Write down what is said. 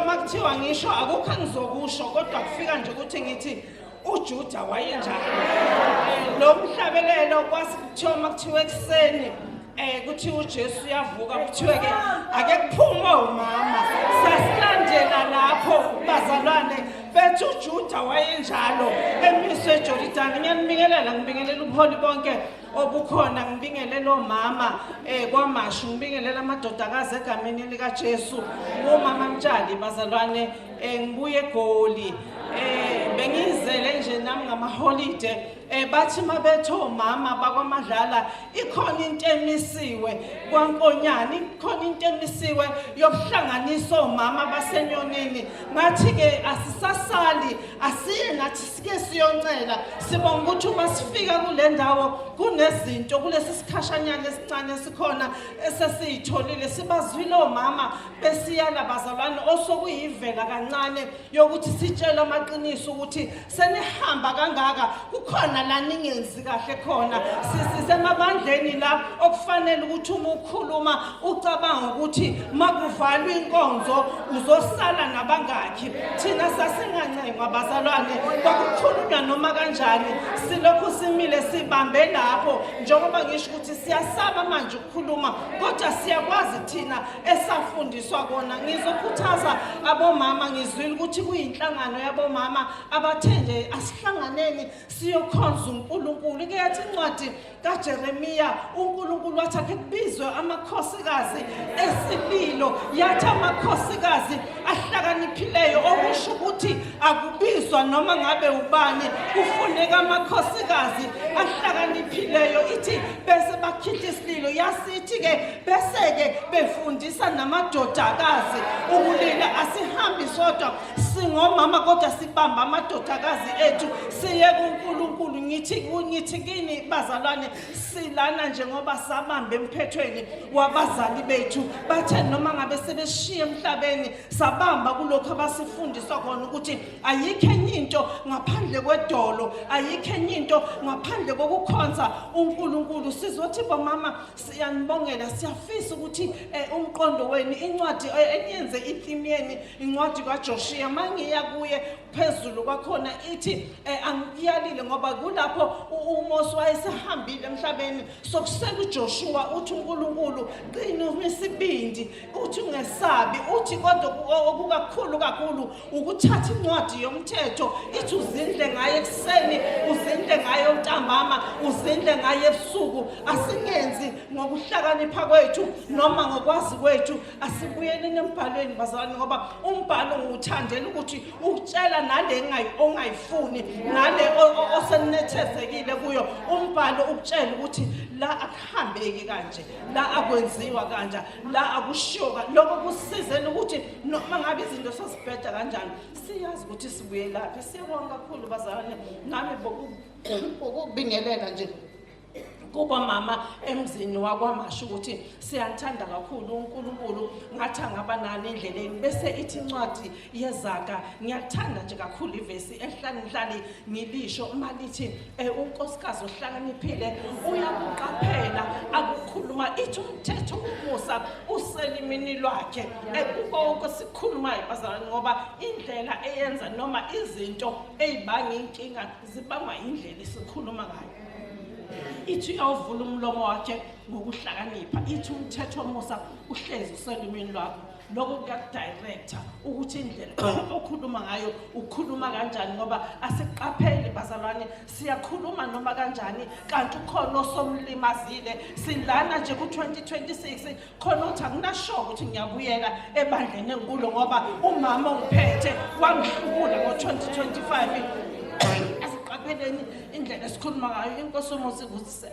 makuthiwa ngisho akukho engizokusho kodwa kufika nje ukuthi ngithi uJuda wayenjalo lo mhlabelelo kwasikuthiwa makuthiwa ekseni kuthiwa uJesu uyavuka kuthiwe ke ake kuphume umama sasilandela lapho bazalwane bethu uJuda wayenjalo emiswe eJordan ngibingelela ubuholi bonke obukhona ngibingelela omama kwamashu ngibingelela amadodakazi egameni lika Jesu umama Mtshali bazalwane ngibuye eGoli bengizele nje nami ngama-holiday bathi mabetho mama bakwaMadlala ikhona into emisiwe kwaNkonyane ikhona into emisiwe yokuhlanganisa omama basenyonini ngathi ke asisasali asiye nathi sike siyoncela sibonga ukuthi uma sifika kule ndawo kunezinto kulesi sikhashanyana esincane sikhona esesiyitholile sibazwile omama besiyala bazalwane osokuyivela kancane yokuthi sitshela amaqiniso ukuthi senihamba kangaka kukhona la ningenzi kahle khona sisemabandleni la okufanele ukuthi uma ukhuluma ucabanga ukuthi makuvalwa inkonzo uzosala nabangakhi thina sasingancengwa bazalwane kwakukhulunywa noma kanjani silokhu simile sibambe lapho njengoba ngisho ukuthi siyasaba manje ukukhuluma kodwa siyakwazi thina esafundiswa kona ngizokhuthaza abomama ngizwile ukuthi kuyinhlangano yabomama abathenje asihlanganeni siyokhonza uNkulunkulu kuyathi incwadi kaJeremiya uNkulunkulu wathi ake kubizwe amakhosikazi esililo yathi amakhosikazi ahlakaniphileyo okusho ukuthi akubizwa noma ngabe ubani kufuneka amakhosikazi ahlakaniphileyo ithi bese bakhitha isililo yasithi ke bese ke befundisa namadodakazi ukulila asihambi sodwa singomama kodwa sibamba amadodakazi ethu siye kuNkulunkulu ngithi kini bazalwane silana njengoba sabambe emphethweni wabazali bethu bathe noma ngabe sebeshiya emhlabeni sabamba kulokho abasifundiswa khona ukuthi ayikho enye into ngaphandle kwedolo ayikho enye into ngaphandle kokukhonza uNkulunkulu sizothi bomama siyanibongela siyafisa ukuthi umqondo wenu incwadi enyenze itheme yeni incwadi kaJoshua mangiya kuye phezulu kwakhona ithi angiyalile ngoba kulapho uMose wayesehambile emhlabeni sokusela uJoshua uthi uNkulunkulu qina umsibindi uthi ungesabi uthi kodwa okukakhulu ukuthatha incwadi yomthetho ithi uzindle ngayo ekseni uzindle ngayo ntambama uzindle ngayo ebusuku asingenzi ngokuhlakanipha kwethu noma ngokwazi kwethu asibuyeleni embhalweni bazalwane ngoba umbhalo nguthandela ukuthi ukutshela nale ongayifuni nale osenethezekile kuyo umbhalo ukutshela ukuthi la akuhambeki kanje la akwenziwa kanje la akushoka lokho kusizela ukuthi noma ngabe izinto sosibheda kanjani siyazi ukuthi sibuye lapha siyabonga kakhulu bazalwane nami bokubingelela nje kuba mama emzini wakwamashu ukuthi siyanthanda kakhulu uNkulunkulu ngathi ngabanani endleleni bese ithi incwadi yezaga ngiyathanda nje kakhulu ivesi ehlanihlali ngilisho malithi unkosikazi ohlakaniphile uyakuqaphela akukhuluma ithi umthetho womusa uselimini lwakhe konke sikhuluma ibazalwane ngoba indlela eyenza noma izinto ezibanga inkinga zibangwa indlela esikhuluma ngayo ithi uyavula umlomo wakhe ngokuhlakanipha ithi umthetho womusa uhlezi uselimini lwakho lokho kuyakudirector ukuthi indlela okhuluma ngayo ukhuluma kanjani ngoba asiqapheli bazalwane siyakhuluma noma kanjani kanti ukhona osomlimazile silana nje ku2026 khona uthi akunasho ukuthi ngiyabuyela ebandleni enkulu ngoba umama ongiphethe wangihlukula ngo2025 asiqapheleni indlela esikhuluma ngayo inkosi umuzi ukuthi